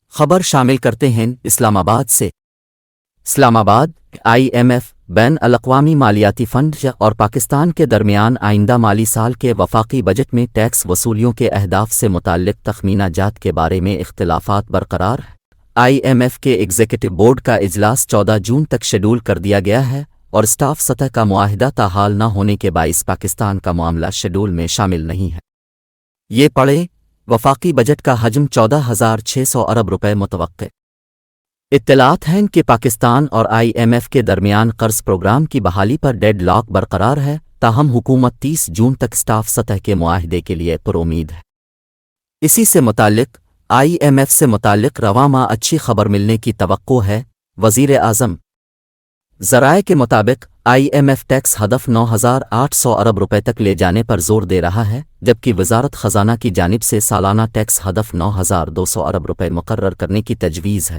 خبر شامل کرتے ہیں اسلام آباد سے۔ اسلام آباد IMF بین الاقوامی مالیاتی فنڈ اور پاکستان کے درمیان آئندہ مالی سال کے وفاقی بجٹ میں ٹیکس وصولیوں کے اہداف سے متعلق تخمینہ جات کے بارے میں اختلافات برقرار ہیں۔ IMF کے ایگزیکٹو بورڈ کا اجلاس 14 جون تک شیڈول کر دیا گیا ہے اور اسٹاف سطح کا معاہدہ تاحال نہ ہونے کے باعث پاکستان کا معاملہ شیڈول میں شامل نہیں ہے۔ یہ پڑھیں، وفاقی بجٹ کا حجم 14,600 ارب روپے متوقع۔ اطلاعات ہیں کہ پاکستان اور IMF کے درمیان قرض پروگرام کی بحالی پر ڈیڈ لاک برقرار ہے، تاہم حکومت 30 جون تک اسٹاف سطح کے معاہدے کے لیے پرامید ہے۔ اسی سے متعلق IMF سے متعلق رواں ماہ اچھی خبر ملنے کی توقع ہے۔ وزیر اعظم ذرائع کے مطابق IMF ٹیکس ہدف 9,800 ارب روپے تک لے جانے پر زور دے رہا ہے، جبکہ وزارت خزانہ کی جانب سے سالانہ ٹیکس ہدف 9,200 ارب روپے مقرر کرنے کی تجویز ہے۔